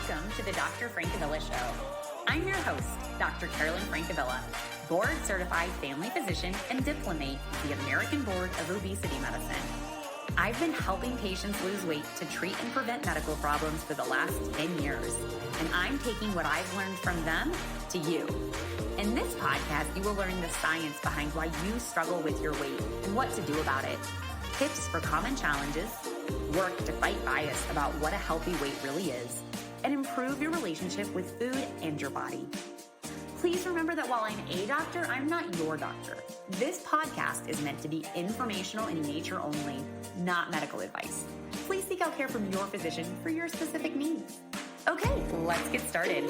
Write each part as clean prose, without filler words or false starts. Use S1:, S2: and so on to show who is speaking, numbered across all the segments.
S1: Welcome to the Dr. Francavilla Show. I'm your host, Dr. Carolyn Francavilla, board-certified family physician and diplomate of the American Board of Obesity Medicine. I've been helping patients lose weight to treat and prevent medical problems for the last 10 years, and I'm taking what I've learned from them to you. In this podcast, you will learn the science behind why you struggle with your weight and what to do about it, tips for common challenges, work to fight bias about what a healthy weight really is, and improve your relationship with food and your body. Please remember that while I'm a doctor, I'm not your doctor. This podcast is meant to be informational in nature only, not medical advice. Please seek out care from your physician for your specific needs. Okay, let's get started.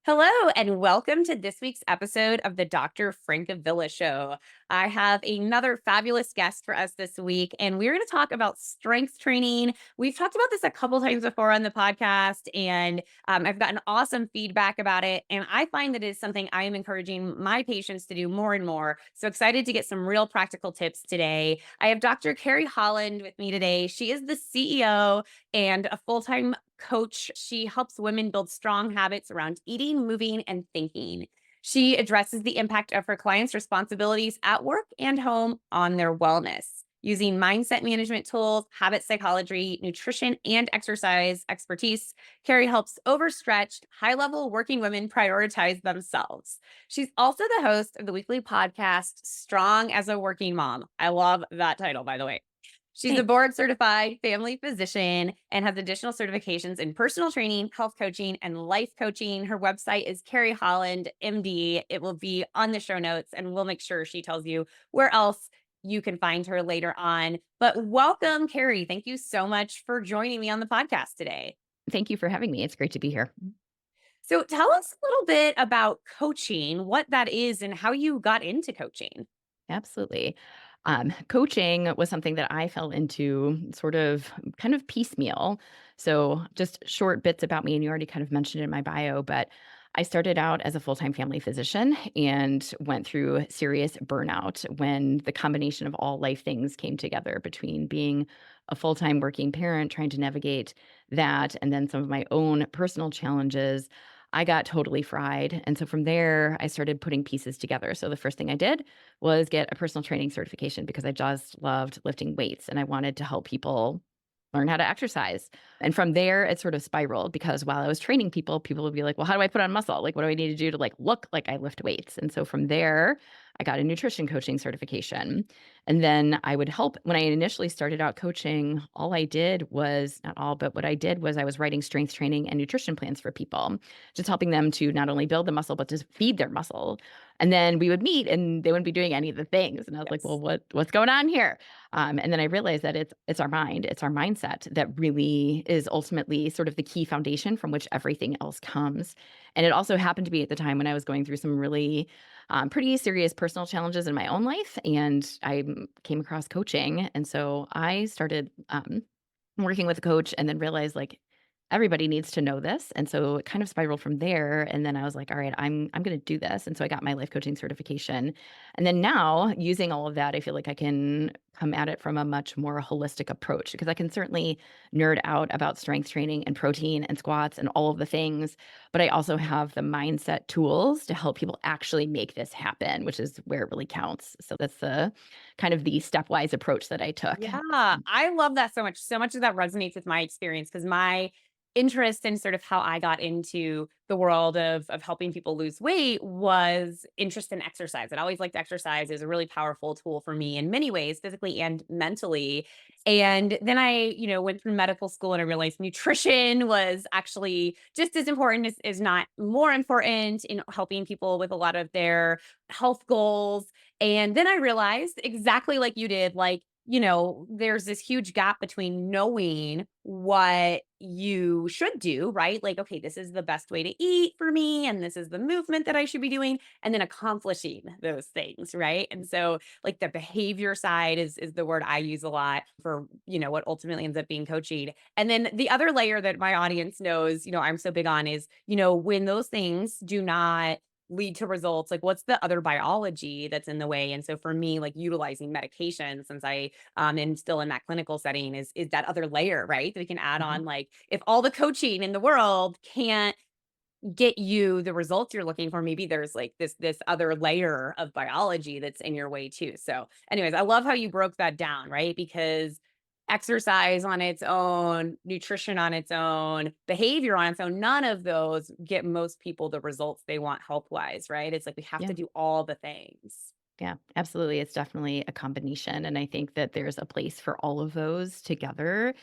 S1: Hello, and welcome to this week's episode of the Dr. Francavilla Show. I have another fabulous guest for us this week, and we're going to talk about strength training. We've talked about this a couple times before on the podcast, and I've gotten awesome feedback about it. And I find that it is something I am encouraging my patients to do more and more. So excited to get some real practical tips today. I have Dr. Carrie Holland with me today. She is the CEO and a full-time coach. She helps women build strong habits around eating, moving, and thinking. She addresses the impact of her clients' responsibilities at work and home on their wellness. Using mindset management tools, habit psychology, nutrition, and exercise expertise, Carrie helps overstretched, high-level working women prioritize themselves. She's also the host of the weekly podcast, Strong as a Working Mom. I love that title, by the way. She's a board-certified family physician and has additional certifications in personal training, health coaching, and life coaching. Her website is Carrie Holland, MD. It will be on the show notes, and we'll make sure she tells you where else you can find her later on. But welcome, Carrie. Thank you so much for joining me on the podcast today.
S2: Thank you for having me. It's great to be here.
S1: So tell us a little bit about coaching, what that is, and how you got into coaching.
S2: Absolutely. Coaching was something that I fell into kind of piecemeal. So just short bits about me, and you already kind of mentioned it in my bio, but I started out as a full-time family physician and went through serious burnout when the combination of all life things came together between being a full-time working parent, trying to navigate that, and then some of my own personal challenges. I got totally fried. And so from there, I started putting pieces together. So the first thing I did was get a personal training certification because I just loved lifting weights and I wanted to help people learn how to exercise. And from there, it sort of spiraled because while I was training people, people would be like, well, how do I put on muscle? Like, what do I need to do to look like I lift weights? And so from there, I got a nutrition coaching certification. And then I would help when I initially started out coaching, all I did was not all, but what I did was I was writing strength training and nutrition plans for people, just helping them to not only build the muscle, but to feed their muscle. And then we would meet and they wouldn't be doing any of the things. And I was like, well, what's going on here? And then I realized that it's our mind, it's our mindset that really is ultimately sort of the key foundation from which everything else comes. And it also happened to be at the time when I was going through some really pretty serious personal challenges in my own life. And I came across coaching. And so I started working with a coach and then realized everybody needs to know this. And so it kind of spiraled from there. And then I was like, all right, I'm going to do this. And so I got my life coaching certification. And then now using all of that, I feel like I can come at it from a much more holistic approach because I can certainly nerd out about strength training and protein and squats and all of the things. But I also have the mindset tools to help people actually make this happen, which is where it really counts. So that's the kind of the stepwise approach that I took.
S1: Yeah, I love that so much. So much of that resonates with my experience because my interest in sort of how I got into the world of helping people lose weight was interest in exercise. I always liked exercise. It was a really powerful tool for me in many ways, physically and mentally. And then I, went through medical school and I realized nutrition was actually just as important as not more important in helping people with a lot of their health goals. And then I realized exactly like you did, there's this huge gap between knowing what you should do, right? Like, okay, this is the best way to eat for me, and this is the movement that I should be doing, and then accomplishing those things, right? And so, the behavior side is the word I use a lot for, what ultimately ends up being coaching. And then the other layer that my audience knows, I'm so big on is, when those things do not lead to results? Like, what's the other biology that's in the way? And so for me, like utilizing medication, since I am still in that clinical setting, is that other layer, right? That we can add
S2: Mhm.
S1: on. Like, if all the coaching in the world can't get you the results you're looking for, maybe there's like this other layer of biology that's in your way too. So anyways, I love how you broke that down, right? Because exercise on its own, nutrition on its own, behavior on its own, none of those get most people the results they want health wise, right? It's like we have
S2: Yeah.
S1: to do all the things.
S2: Yeah, absolutely. It's definitely a combination. And I think that there's a place for all of those together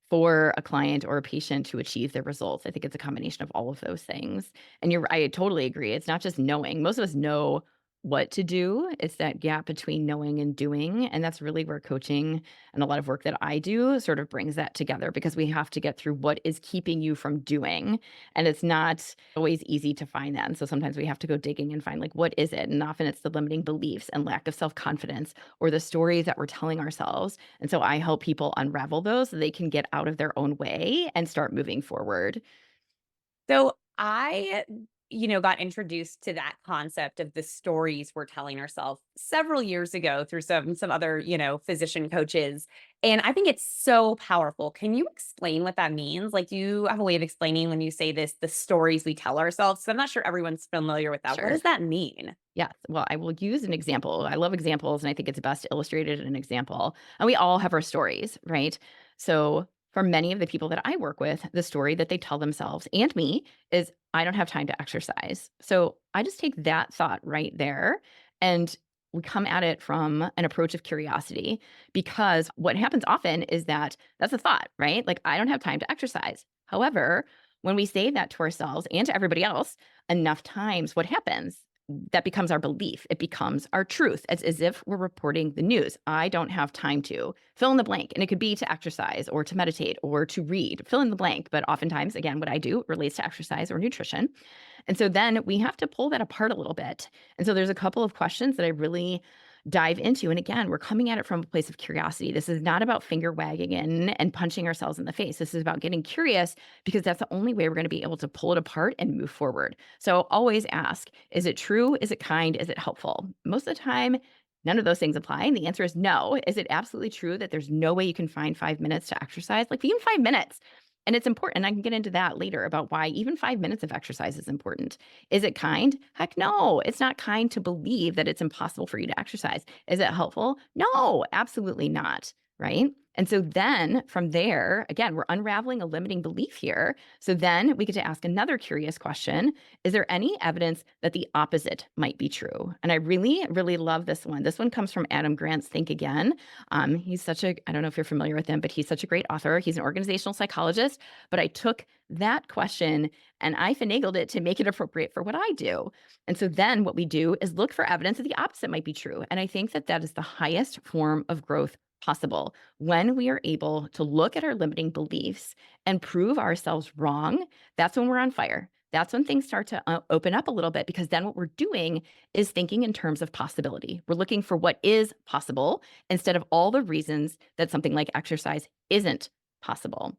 S2: for a client or a patient to achieve their results. I think it's a combination of all of those things. And I totally agree. It's not just knowing. Most of us know what to do. It's that gap between knowing and doing. And that's really where coaching and a lot of work that I do sort of brings that together because we have to get through what is keeping you from doing. And it's not always easy to find that. And so sometimes we have to go digging and find like, what is it? And often it's the limiting beliefs and lack of self confidence or the stories that we're telling ourselves. And so I help people unravel those so they can get out of their own way and start moving forward.
S1: So I, got introduced to that concept of the stories we're telling ourselves several years ago through some other, physician coaches. And I think it's so powerful. Can you explain what that means? Like, do you have a way of explaining when you say this, the stories we tell ourselves? So I'm not sure everyone's familiar with that. What
S2: Sure.
S1: does that mean?
S2: Yes. Well, I will use an example. I love examples, and I think it's best illustrated in an example. And we all have our stories, right? So, for many of the people that I work with, the story that they tell themselves and me is, I don't have time to exercise. So, I just take that thought right there and we come at it from an approach of curiosity because what happens often is that that's a thought, right? Like, I don't have time to exercise. However, when we say that to ourselves and to everybody else enough times, what happens? That becomes our belief. It becomes our truth, as if we're reporting the news. I don't have time to fill in the blank. And it could be to exercise or to meditate or to read, fill in the blank. But oftentimes, again, what I do relates to exercise or nutrition. And so then we have to pull that apart a little bit. And so there's a couple of questions that I really dive into. And again, we're coming at it from a place of curiosity. This is not about finger wagging and punching ourselves in the face. This is about getting curious because that's the only way we're going to be able to pull it apart and move forward. So always ask, is it true? Is it kind? Is it helpful? Most of the time, none of those things apply. And the answer is no. Is it absolutely true that there's no way you can find 5 minutes to exercise? Like even 5 minutes. And it's important. I can get into that later about why even 5 minutes of exercise is important. Is it kind? Heck no. It's not kind to believe that it's impossible for you to exercise. Is it helpful? No, absolutely not. Right. And so then from there, again, we're unraveling a limiting belief here. So then we get to ask another curious question. Is there any evidence that the opposite might be true? And I really, really love this one. This one comes from Adam Grant's Think Again. He's such a, I don't know if you're familiar with him, but he's such a great author. He's an organizational psychologist. But I took that question and I finagled it to make it appropriate for what I do. And so then what we do is look for evidence that the opposite might be true. And I think that that is the highest form of growth possible when we are able to look at our limiting beliefs and prove ourselves wrong. That's when we're on fire. That's when things start to open up a little bit because then what we're doing is thinking in terms of possibility. We're looking for what is possible instead of all the reasons that something like exercise isn't possible.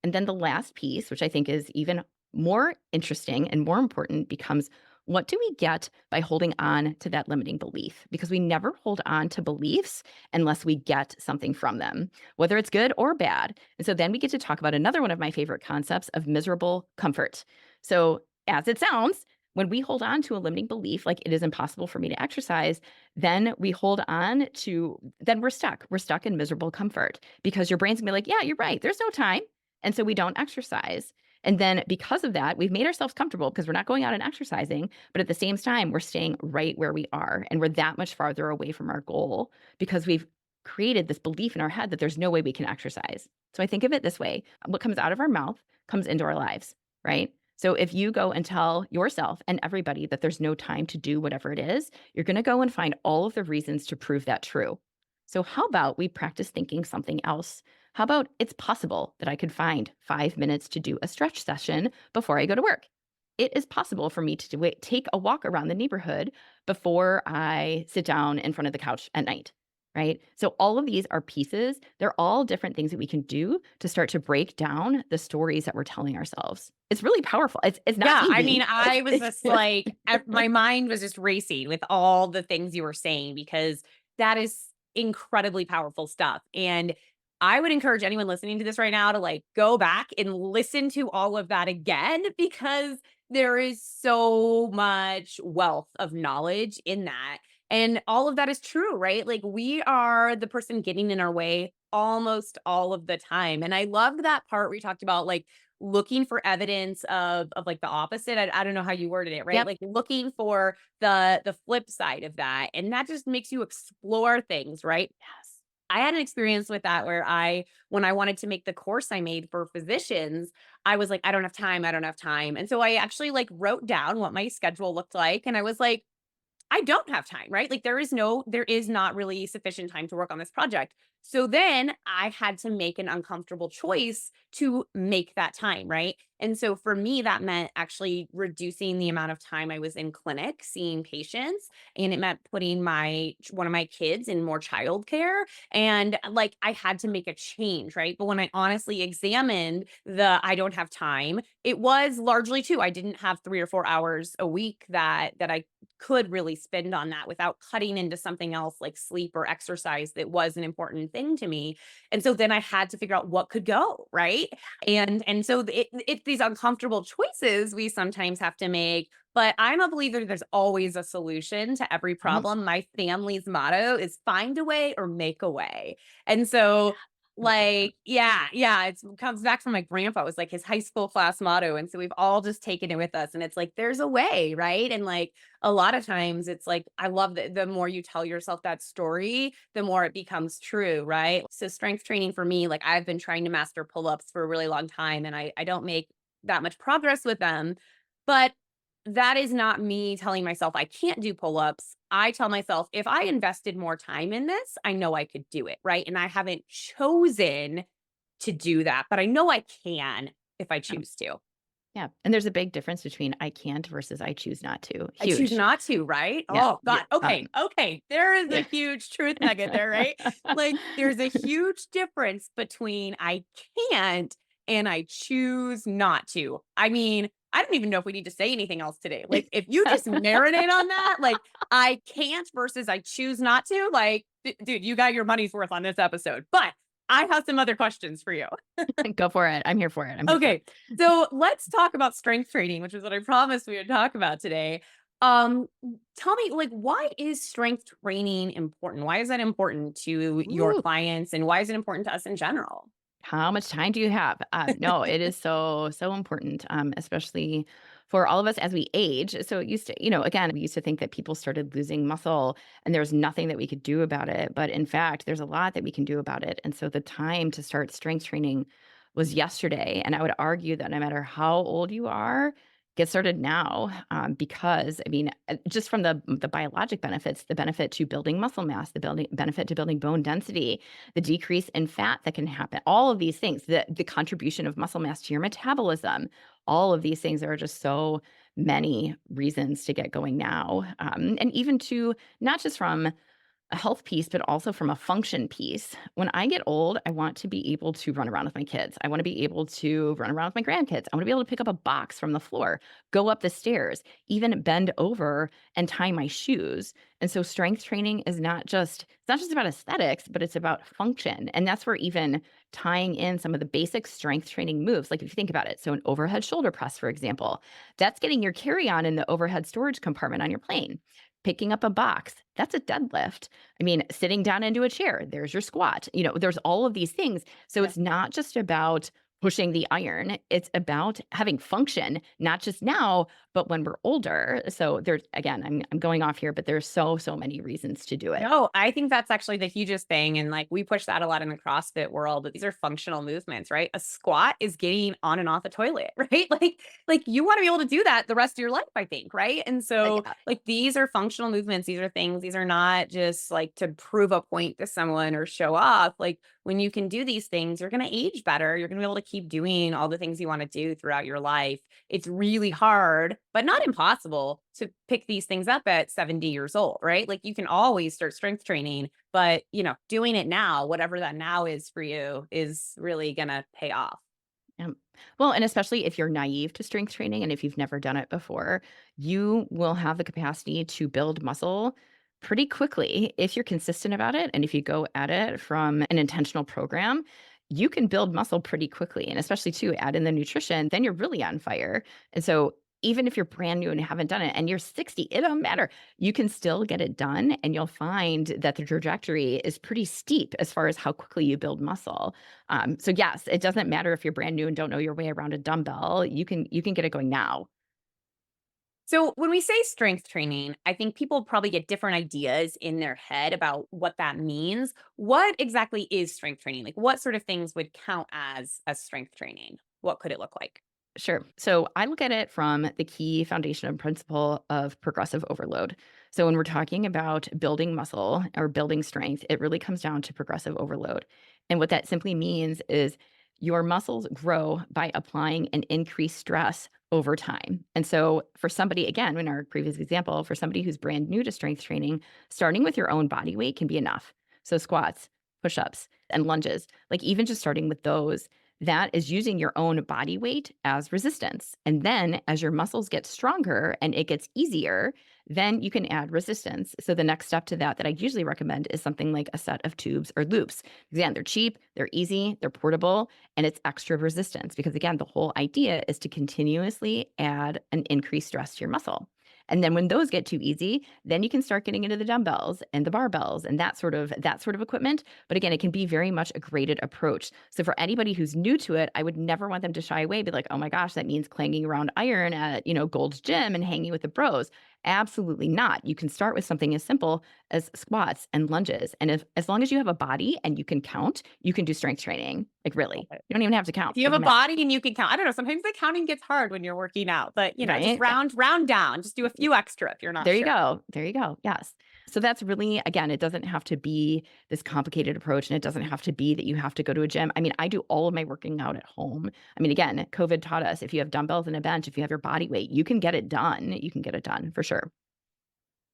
S2: And then the last piece, which I think is even more interesting and more important, becomes what do we get by holding on to that limiting belief? Because we never hold on to beliefs unless we get something from them, whether it's good or bad. And so then we get to talk about another one of my favorite concepts of miserable comfort. So, as it sounds, when we hold on to a limiting belief, like it is impossible for me to exercise, then we hold on to, then we're stuck. We're stuck in miserable comfort because your brain's gonna be like, yeah, you're right. There's no time. And so we don't exercise. And then because of that, we've made ourselves comfortable because we're not going out and exercising, but at the same time, we're staying right where we are. And we're that much farther away from our goal because we've created this belief in our head that there's no way we can exercise. So I think of it this way: what comes out of our mouth comes into our lives, right? So if you go and tell yourself and everybody that there's no time to do whatever it is, you're going to go and find all of the reasons to prove that true. So how about we practice thinking something else? How about it's possible that I could find 5 minutes to do a stretch session before I go to work? It is possible for me to take a walk around the neighborhood before I sit down in front of the couch at night, right? So all of these are pieces. They're all different things that we can do to start to break down the stories that we're telling ourselves. It's really powerful. It's not
S1: Yeah, I mean,
S2: easy.
S1: I was just like, my mind was just racing with all the things you were saying because that is incredibly powerful stuff. And I would encourage anyone listening to this right now to like go back and listen to all of that again because there is so much wealth of knowledge in that. And all of that is true, right? Like we are the person getting in our way almost all of the time. And I loved that part where you talked about like looking for evidence of like the opposite. I don't know how you worded it, right?
S2: Yep.
S1: Like looking for the flip side of that. And that just makes you explore things, right?
S2: Yes.
S1: I had an experience with that where when I wanted to make the course I made for physicians, I was like, I don't have time. I don't have time. And so I actually like wrote down what my schedule looked like. And I was like, I don't have time, right? Like there is not really sufficient time to work on this project. So then I had to make an uncomfortable choice to make that time, right? And so for me, that meant actually reducing the amount of time I was in clinic seeing patients. And it meant putting one of my kids in more childcare. And like I had to make a change, right? But when I honestly examined the I don't have time, it was largely too. I didn't have 3 or 4 hours a week that I could really spend on that without cutting into something else like sleep or exercise that was an important thing to me. And so then I had to figure out what could go, right? And so it's these uncomfortable choices we sometimes have to make, but I'm a believer there's always a solution to every
S2: Yes.
S1: problem. My family's motto is find a way or make a way. And so
S2: I love that.
S1: like, yeah, it comes back from my grandpa. It was like his high school class motto. And so we've all just taken it with us. And it's like, there's a way, right? And like a lot of times it's like, I love that the more you tell yourself that story, the more it becomes true, right? So strength training for me, like I've been trying to master pull-ups for a really long time and I don't make that much progress with them. But that is not me telling myself I can't do pull-ups. I tell myself if I invested more time in this, I know I could do it, right? And I haven't chosen to do that, but I know I can if I
S2: Yeah.
S1: choose to.
S2: Yeah. And there's a big difference between I can't versus I choose not to.
S1: I choose
S2: Huge.
S1: not to, right?
S2: Yeah.
S1: Oh
S2: Yeah.
S1: god. Okay. There is a
S2: Yeah.
S1: huge truth nugget there, right? Like there's a huge difference between I can't and I choose not to. I mean, I don't even know if we need to say anything else today. Like if you just marinate on that, like I can't versus I choose not to, like dude, you got your money's worth on this episode. But I have some other questions for you.
S2: Go for it. I'm here for it. I'm here for it.
S1: Okay. So let's talk about strength training, which is what I promised we would talk about today. Um, Tell me, like, why is strength training important? Why is that important to your
S2: Ooh.
S1: clients and why is it important to us in general?
S2: How much time do you have? No, it is so, so important, especially for all of us as we age. So it used to, again, we used to think that people started losing muscle and there's nothing that we could do about it. But in fact, there's a lot that we can do about it. And so the time to start strength training was yesterday. And I would argue that no matter how old you are, get started now, because I mean, just from the biologic benefits, the benefit to building muscle mass, the building benefit to building bone density, the decrease in fat that can happen, all of these things, the contribution of muscle mass to your metabolism, all of these things, there are just so many reasons to get going now. And even to not just from a health piece, but also from a function piece. When I get old, I want to be able to run around with my kids. I want to be able to run around with my grandkids. I want to be able to pick up a box from the floor, go up the stairs, even bend over and tie my shoes. And so strength training is it's not just about aesthetics, but it's about function. And that's where even tying in some of the basic strength training moves, like if you think about it, so an overhead shoulder press, for example, that's getting your carry-on in the overhead storage compartment on your plane. Picking up a box, that's a deadlift. I mean, sitting down into a chair, there's your squat. There's all of these things. So
S1: Yeah.
S2: it's not just about pushing the iron, it's about having function, not just now, but when we're older. So there's again, I'm going off here, but there's so, so many reasons to do it.
S1: No, I think that's actually the hugest thing. And like we push that a lot in the CrossFit world, but these are functional movements, right? A squat is getting on and off a toilet, right? Like you want to be able to do that the rest of your life, I think, right? And so
S2: Yeah.
S1: like these are functional movements. These are things, these are not just like to prove a point to someone or show off. Like when you can do these things, you're going to age better. You're going to be able to keep doing all the things you want to do throughout your life, it's really hard, but not impossible to pick these things up at 70 years old, right? Like you can always start strength training, but doing it now, whatever that now is for you, is really going to pay off.
S2: Well, and especially if you're naive to strength training and if you've never done it before, you will have the capacity to build muscle pretty quickly if you're consistent about it. And if you go at it from an intentional program, you can build muscle pretty quickly. And especially too, add in the nutrition, then you're really on fire. And so even if you're brand new and haven't done it and you're 60, it don't matter. You can still get it done. And you'll find that the trajectory is pretty steep as far as how quickly you build muscle. So yes, it doesn't matter if you're brand new and don't know your way around a dumbbell. You can get it going now.
S1: So, when we say strength training, I think people probably get different ideas in their head about what that means. What exactly is strength training? Like, what sort of things would count as a strength training? What could it look like?
S2: Sure. So I look at it from the key foundation and principle of progressive overload. So when we're talking about building muscle or building strength, it really comes down to progressive overload. And what that simply means is your muscles grow by applying an increased stress over time. And so for somebody, again, in our previous example, for somebody who's brand new to strength training, starting with your own body weight can be enough. So squats, push-ups, and lunges, like even just starting with those, that is using your own body weight as resistance. And then as your muscles get stronger and it gets easier, then you can add resistance. So the next step to that I usually recommend is something like a set of tubes or loops. Again, they're cheap, they're easy, they're portable, and it's extra resistance because again, the whole idea is to continuously add an increased stress to your muscle. And then when those get too easy, then you can start getting into the dumbbells and the barbells and that sort of equipment. But again, it can be very much a graded approach. So for anybody who's new to it, I would never want them to shy away, be like, oh my gosh, that means clanging around iron at, Gold's Gym and hanging with the bros. Absolutely not. You can start with something as simple as squats and lunges. And if as long as you have a body and you can count, you can do strength training. Like really. You don't even have to count.
S1: If you have a
S2: Doesn't matter.
S1: body and you can count, I don't know, sometimes the counting gets hard when you're working out, but just
S2: Right?
S1: round down, just do a few extra if you're not
S2: There you
S1: sure.
S2: go. There you go. Yes. So that's really, again, it doesn't have to be this complicated approach and it doesn't have to be that you have to go to a gym. I mean, I do all of my working out at home. I mean, again, COVID taught us if you have dumbbells and a bench, if you have your body weight, you can get it done. You can get it done for sure.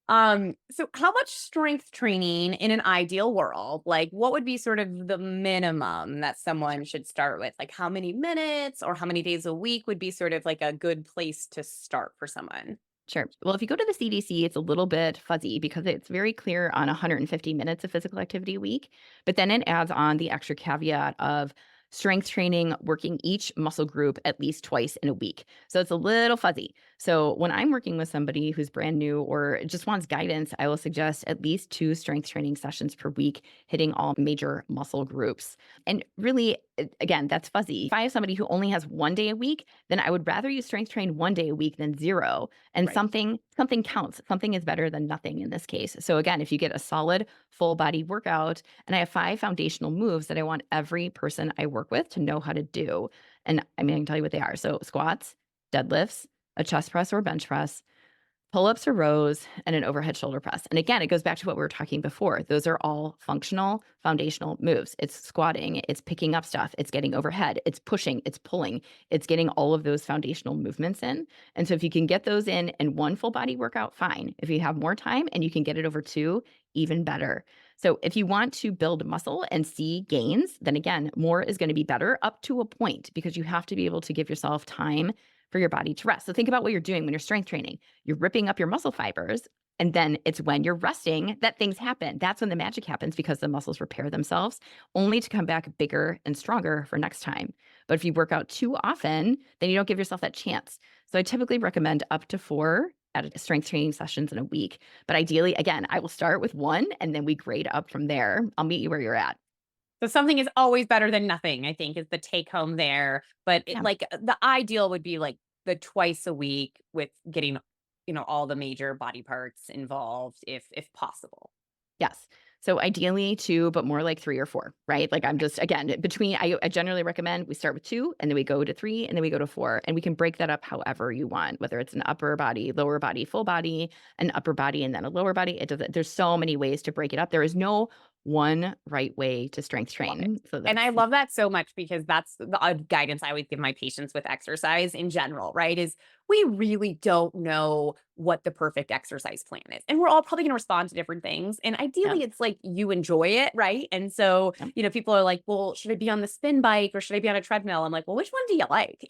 S1: So how much strength training in an ideal world, like what would be sort of the minimum that someone should start with? Like how many minutes or how many days a week would be sort of like a good place to start for someone?
S2: Sure. Well, if you go to the CDC, it's a little bit fuzzy because it's very clear on 150 minutes of physical activity a week. But then it adds on the extra caveat of strength training, working each muscle group at least twice in a week. So it's a little fuzzy. So when I'm working with somebody who's brand new or just wants guidance, I will suggest at least 2 strength training sessions per week, hitting all major muscle groups. And really, again, that's fuzzy. If I have somebody who only has 1 day a week, then I would rather you strength train 1 day a week than zero, and
S1: Right.
S2: something counts. Something is better than nothing in this case. So again, if you get a solid full body workout, and I have 5 foundational moves that I want every person I work with to know how to do. And I mean, I can tell you what they are. So squats, deadlifts, a chest press or bench press, pull-ups or rows, and an overhead shoulder press. And again, it goes back to what we were talking before. Those are all functional, foundational moves. It's squatting, it's picking up stuff, it's getting overhead, it's pushing, it's pulling, it's getting all of those foundational movements in. And so if you can get those in one full body workout, fine. If you have more time and you can get it over two, even better. So if you want to build muscle and see gains, then again, more is going to be better up to a point because you have to be able to give yourself time for your body to rest. So think about what you're doing when you're strength training. You're ripping up your muscle fibers. And then it's when you're resting that things happen. That's when the magic happens because the muscles repair themselves, only to come back bigger and stronger for next time. But if you work out too often, then you don't give yourself that chance. So I typically recommend up to 4 at strength training sessions in a week. But ideally, again, I will start with 1 and then we grade up from there. I'll meet you where you're at.
S1: So something is always better than nothing, I think is the take home there. But
S2: Yeah.
S1: the ideal would be like the twice a week with getting, all the major body parts involved if possible.
S2: Yes. So ideally 2, but more like 3 or 4, right? Like I'm just again, I generally recommend we start with 2 and then we go to 3 and then we go to 4 and we can break that up however you want, whether it's an upper body, lower body, full body, an upper body and then a lower body. It doesn't There's so many ways to break it up. There is no one right way to strength
S1: Love it.
S2: train. So
S1: And I
S2: that's
S1: love that so much because that's the guidance I always give my patients with exercise in general, right? Is we really don't know what the perfect exercise plan is. And we're all probably going to respond to different things. And
S2: yep,
S1: ideally, it's like you enjoy it, right? And so,
S2: yep.
S1: people are like, well, should I be on the spin bike or should I be on a treadmill? I'm like, well, which one do you like?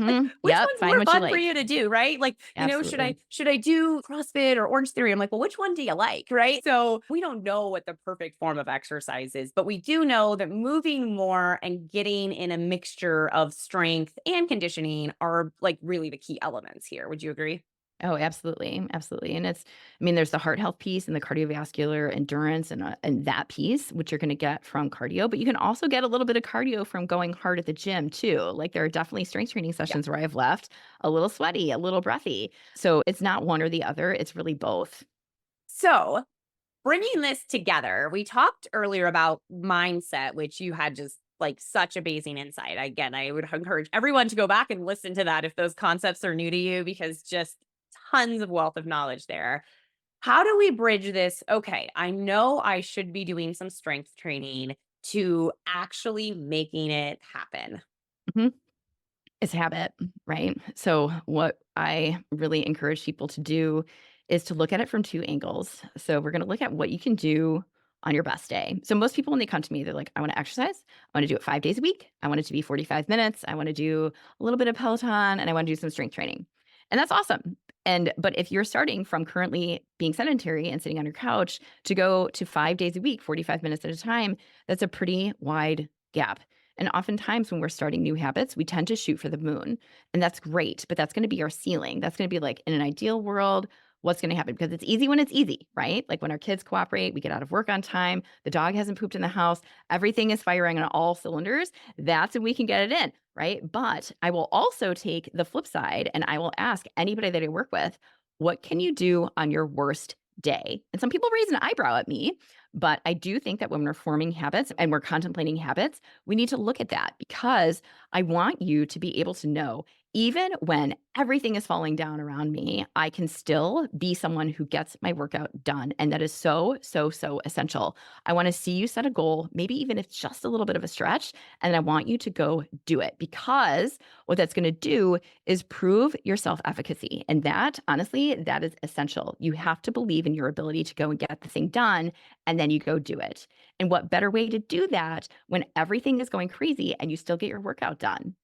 S1: Like, which
S2: Yep,
S1: one's
S2: find
S1: more
S2: what you
S1: fun for
S2: like.
S1: you to do, right? Like, should I
S2: Absolutely.
S1: should I do CrossFit or Orange Theory? I'm like, well, which one do you like, right? So we don't know what the perfect form of exercise is, but we do know that moving more and getting in a mixture of strength and conditioning are like really the key elements here. Would you agree?
S2: Oh, absolutely, absolutely, and I mean, there's the heart health piece and the cardiovascular endurance and that piece, which you're gonna get from cardio, but you can also get a little bit of cardio from going hard at the gym too. Like, there are definitely strength training
S1: Yeah.
S2: sessions where I've left a little sweaty, a little breathy. So, it's not one or the other, it's really both.
S1: So bringing this together, we talked earlier about mindset, which you had just like such amazing insight. Again, I would encourage everyone to go back and listen to that if those concepts are new to you, because just tons of wealth of knowledge there. How do we bridge this? Okay, I know I should be doing some strength training to actually making it happen.
S2: Mhm. It's habit, right? So, what I really encourage people to do is to look at it from 2 angles. So, we're gonna look at what you can do on your best day. So, most people, when they come to me, they're like, "I wanna exercise. I wanna do it 5 days a week. I want it to be 45 minutes. I wanna do a little bit of Peloton, and I wanna do some strength training." And that's awesome. But if you're starting from currently being sedentary and sitting on your couch to go to 5 days a week, 45 minutes at a time, that's a pretty wide gap. And oftentimes when we're starting new habits, we tend to shoot for the moon. And that's great, but that's going to be our ceiling. That's going to be like in an ideal world, what's going to happen? Because it's easy when it's easy, right? Like when our kids cooperate, we get out of work on time, the dog hasn't pooped in the house, everything is firing on all cylinders. That's when we can get it in, right? But I will also take the flip side and I will ask anybody that I work with, what can you do on your worst day? And some people raise an eyebrow at me, but I do think that when we're forming habits and we're contemplating habits, we need to look at that because I want you to be able to know, even when everything is falling down around me, I can still be someone who gets my workout done. And that is so, so, so essential. I want to see you set a goal, maybe even if it's just a little bit of a stretch, and I want you to go do it because what that's going to do is prove your self efficacy. And that, honestly, that is essential. You have to believe in your ability to go and get the thing done, and then you go do it. And what better way to do that when everything is going crazy and you still get your workout done?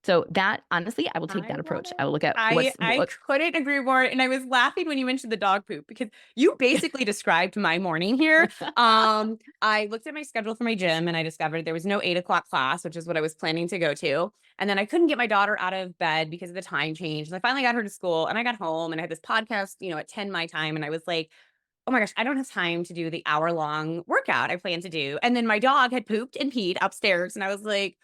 S2: So that honestly, I will take
S1: I
S2: that
S1: love
S2: approach. I will
S1: it.
S2: look at
S1: I
S2: what
S1: couldn't agree more. And I was laughing when you mentioned the dog poop because you basically described my morning here. I looked at my schedule for my gym and I discovered there was no 8 o'clock class, which is what I was planning to go to. And then I couldn't get my daughter out of bed because of the time change. And I finally got her to school and I got home and I had this podcast, at 10 my time. And I was like, oh my gosh, I don't have time to do the hour-long workout I plan to do. And then my dog had pooped and peed upstairs, and I was like,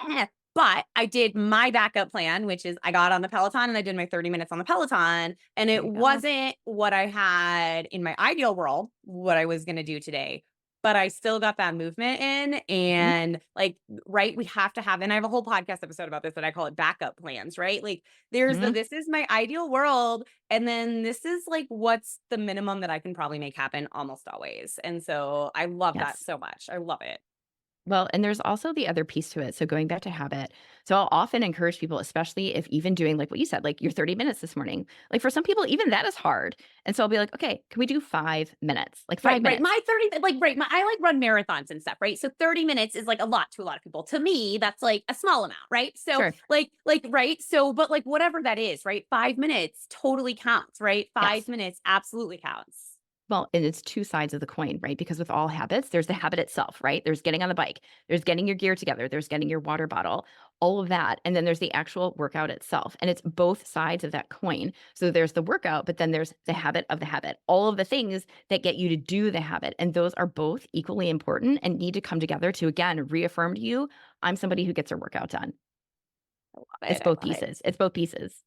S1: "Eh." But I did my backup plan, which is I got on the Peloton and I did my 30 minutes on the Peloton. And
S2: there
S1: it
S2: you go.
S1: wasn't what I had in my ideal world, what I was going to do today. But I still got that movement in.
S2: Mhm,
S1: And like, right, we have to have, and I have a whole podcast episode about this that I call it backup plans, right? Like, there's
S2: mhm.
S1: this is my ideal world. And then this is like what's the minimum that I can probably make happen almost always. And so I love that
S2: Yes.
S1: so much. I love it.
S2: Well, and there's also the other piece to it. So going back to habit. So I'll often encourage people, especially if even doing like what you said, like your 30 minutes this morning. Like for some people, even that is hard. And so I'll be like, okay, can we do 5 minutes? Like
S1: Right,
S2: five
S1: right.
S2: minutes.
S1: My 30, like, right. I like run marathons and stuff, right? So 30 minutes is like a lot to a lot of people. To me, that's like a small amount, right? So
S2: Sure.
S1: right. So, but like whatever that is, right? 5 minutes totally counts, right? Five
S2: Yes.
S1: minutes absolutely counts.
S2: Well, and it's 2 sides of the coin, right? Because with all habits, there's the habit itself, right? There's getting on the bike, there's getting your gear together, there's getting your water bottle, all of that. And then there's the actual workout itself. And it's both sides of that coin. So there's the workout, but then there's the habit of the habit, all of the things that get you to do the habit. And those are both equally important and need to come together to, again, reaffirm to you, I'm somebody who gets her workout done.
S1: I love
S2: It's
S1: it. I
S2: both
S1: love it.
S2: pieces. It's both pieces.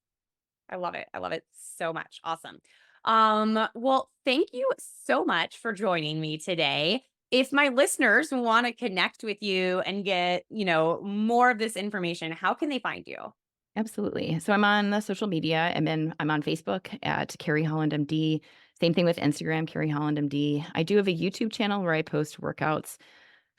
S1: I love it. I love it so much. Awesome. Well, thank you so much for joining me today. If my listeners want to connect with you and get, more of this information, how can they find you?
S2: Absolutely. So I'm on the social media. I'm on Facebook at Carrie Holland MD. Same thing with Instagram, Carrie Holland MD. I do have a YouTube channel where I post workouts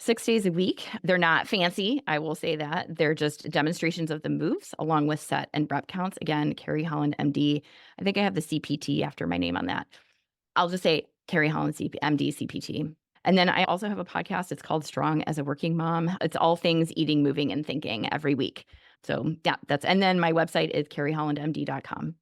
S2: 6 days a week. They're not fancy, I will say that. They're just demonstrations of the moves along with set and rep counts. Again, Carrie Holland MD. I think I have the CPT after my name on that. I'll just say Carrie Holland MD CPT. And then I also have a podcast. It's called Strong as a Working Mom. It's all things eating, moving, and thinking every week. So yeah, and then my website is carriehollandmd.com.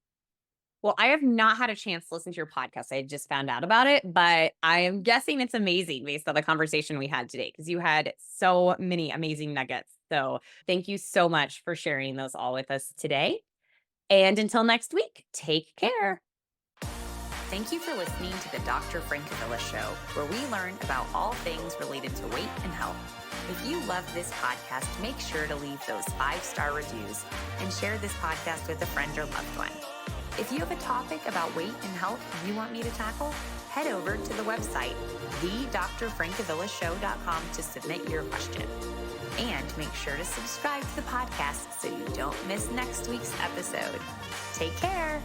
S1: Well, I have not had a chance to listen to your podcast. I just found out about it, but I am guessing it's amazing based on the conversation we had today because you had so many amazing nuggets. So thank you so much for sharing those all with us today. And until next week, take care. Thank you for listening to the Dr. Francavilla Show, where we learn about all things related to weight and health. If you love this podcast, make sure to leave those 5-star reviews and share this podcast with a friend or loved one. If you have a topic about weight and health you want me to tackle, head over to the website, thedrfrancavillashow.com to submit your question. And make sure to subscribe to the podcast so you don't miss next week's episode. Take care.